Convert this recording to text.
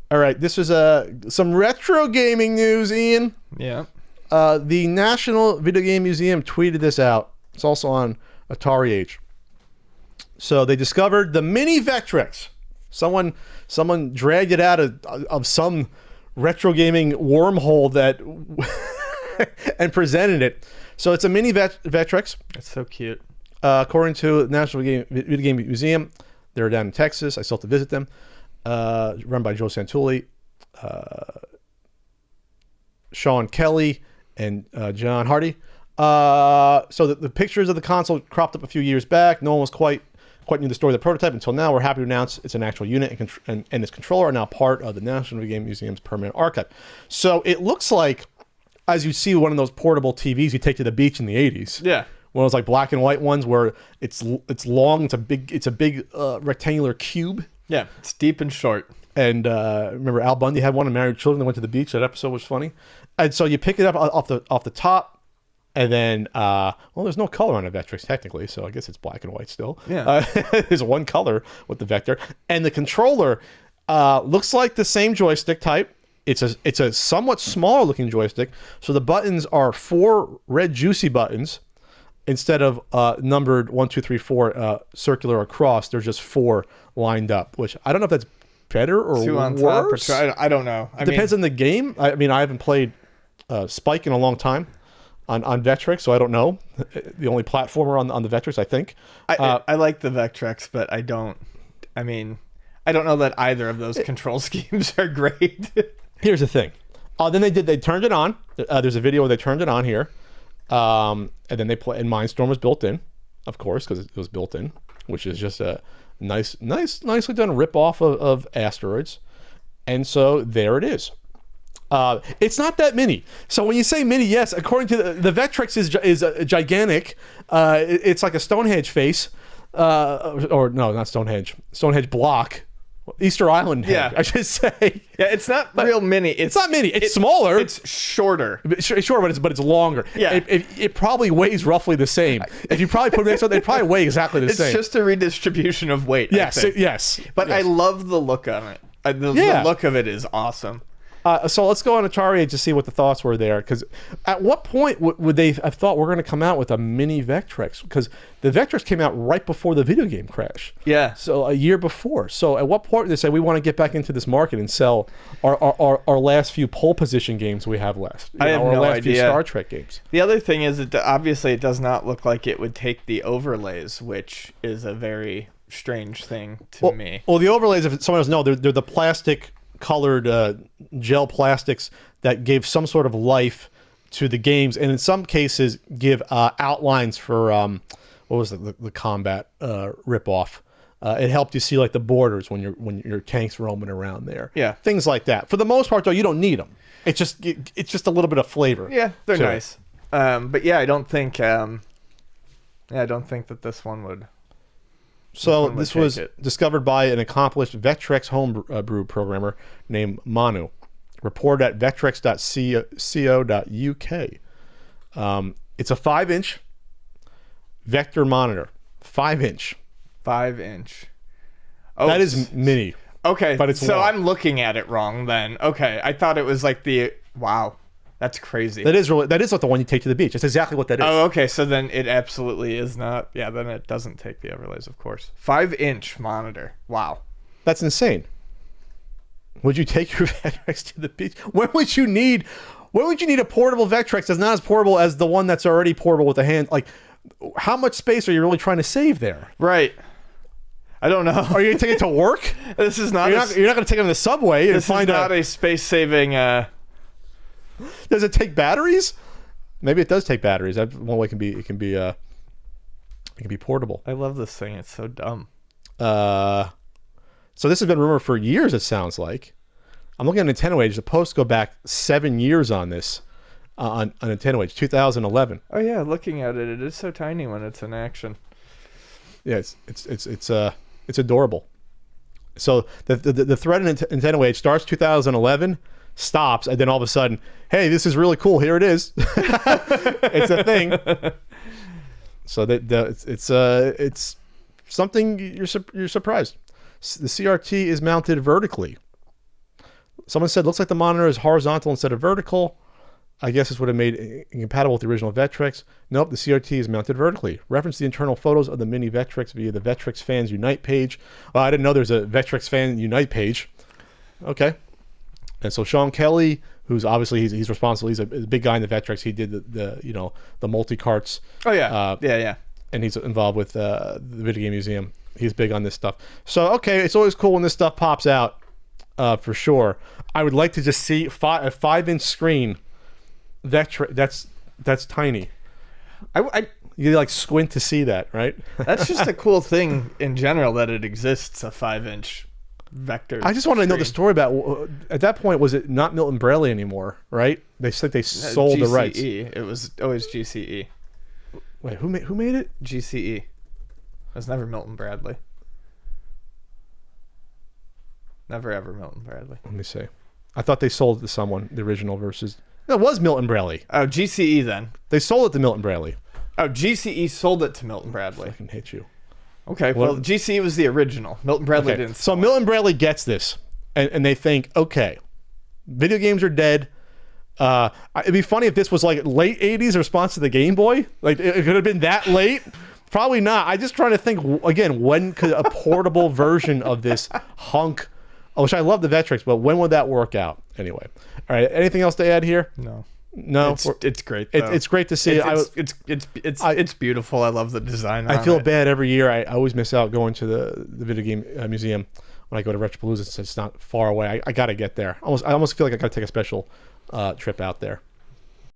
All right, this is some retro gaming news, Ian. Yeah. The National Video Game Museum tweeted this out. It's also on Atari Age. So they discovered the mini Vectrex. Someone dragged it out of some retro gaming wormhole that and presented it. So it's a mini Vectrex. It's so cute. According to the National Video Game Museum, they're down in Texas. I still have to visit them. Run by Joe Santulli, Sean Kelly, and John Hardy. So the pictures of the console cropped up a few years back. No one was quite knew the story of the prototype until now. We're happy to announce it's an actual unit, and its controller are now part of the National Video Game Museum's permanent archive. So it looks like, as you see one of those portable TVs you take to the beach in the 80s. Yeah. One of those like black and white ones where it's long, it's a big rectangular cube. Yeah, it's deep and short. And remember Al Bundy had one of Married Children that went to the beach. That episode was funny. And so you pick it up off the top, and then there's no color on a Vectrex technically, so I guess it's black and white still. Yeah. There's one color with the Vector, and the controller looks like the same joystick type. It's a somewhat smaller looking joystick. So the buttons are 4 red juicy buttons instead of numbered 1, 2, 3, 4 circular across. They're just 4 lined up, which I don't know if that's better or 2 on worse. top or 2, I don't know. Depends on the game. I mean, I haven't played Spike in a long time on Vectrex, so I don't know. The only platformer on the Vectrex, I think. I like the Vectrex, but I don't know that either of those control schemes are great. Here's the thing. Then they turned it on. There's a video where they turned it on here. And then they play, and Mindstorm was built in, of course, because it was built in, which is just a nicely done rip-off of Asteroids. And so there it is. It's not that mini. So when you say mini, yes, according to the Vectrex is gigantic. It's like a Stonehenge face, or no, not Stonehenge. Stonehenge block. Easter Island head, I should say. Yeah, it's not real mini. It's not mini. It's smaller. It's shorter. Shorter, but it's longer. Yeah. It probably weighs roughly the same. If you probably put it next to it, they probably weigh exactly the same. It's just a redistribution of weight. Yes, yes. But yes. I love the look on it. The look of it is awesome. So let's go on Atari Age to see what the thoughts were there. Because at what point would they have thought we're going to come out with a mini Vectrex? Because the Vectrex came out right before the video game crash. Yeah. So a year before. So at what point did they say we want to get back into this market and sell our last few pole position games we have left? I have no last idea. Few Star Trek games. The other thing is that obviously it does not look like it would take the overlays, which is a very strange thing to me. Well, the overlays, if someone doesn't know, they're the plastic colored gel plastics that gave some sort of life to the games, and in some cases give outlines for what was the combat ripoff. It helped you see like the borders when your tank's roaming around there. Yeah, things like that. For the most part, though, you don't need them. It's just a little bit of flavor. Yeah, they're nice. But yeah, I don't think that this one would. So this was discovered by an accomplished Vectrex homebrew programmer named Manu. Reported at vectrex.co.uk. It's a 5-inch vector monitor. 5-inch. 5-inch. Oh, that is mini. Okay, but it's so long. I'm looking at it wrong then. Okay, I thought it was like wow. That's crazy. That is like the one you take to the beach. That's exactly what that is. Oh, okay. So then it absolutely is not. Yeah, then it doesn't take the overlays, of course. 5-inch monitor. Wow. That's insane. Would you take your Vectrex to the beach? When would you need a portable Vectrex that's not as portable as the one that's already portable with a hand? Like, how much space are you really trying to save there? Right. I don't know. Are you going to take it to work? This is not. You're not going to take it on the subway and find out. This is not a space-saving. Does it take batteries? Maybe it does take batteries. One way it can be portable. I love this thing. It's so dumb. So this has been rumored for years. It sounds like. I'm looking at Nintendo Age. The posts go back 7 years on this on Nintendo Age, 2011. Oh yeah, looking at it, it is so tiny when it's in action. Yeah, it's adorable. So the thread in Nintendo Age starts 2011. Stops, and then all of a sudden, hey, this is really cool. Here it is. It's a thing. So it's something you're surprised. The CRT is mounted vertically. Someone said, looks like the monitor is horizontal instead of vertical. I guess this would have made it incompatible with the original Vectrex. Nope, the CRT is mounted vertically. Reference the internal photos of the mini Vectrex via the Vectrex Fans Unite page. I didn't know there's a Vectrex Fan Unite page. Okay. And so Sean Kelly, who's obviously he's responsible. He's a big guy in the Vectrex. He did the multi-carts. Oh yeah. Yeah. And he's involved with the Video Game Museum. He's big on this stuff. So okay, it's always cool when this stuff pops out, for sure. I would like to just see a 5-inch screen. That's tiny. You like squint to see that, right? That's just a cool thing in general that it exists, a 5-inch vector. I just want to know the screen. story about. At that point, was it not Milton Bradley anymore? Right? They said they sold the rights. It was always GCE. Wait, who made it? GCE. It was never Milton Bradley. Never ever Milton Bradley. Let me see. I thought they sold it to someone. The original versus. No, it was Milton Bradley. Oh, GCE then. They sold it to Milton Bradley. Oh, GCE sold it to Milton Bradley. I can hit you. Okay, well, GCE was the original. Milton Bradley didn't. So Milton Bradley gets this, and they think, okay, video games are dead. It'd be funny if this was like late 80s response to the Game Boy. Like, it could have been that late. Probably not. I'm just trying to think, again, when could a portable version of this hunk, which I love the Vectrex, but when would that work out? Anyway. All right, anything else to add here? No. It's great. Though. It's great to see. It's beautiful. I love the design. I feel bad every year. I always miss out going to the video game museum when I go to Retropalooza. Since it's not far away. I got to get there. I almost feel like I got to take a special trip out there.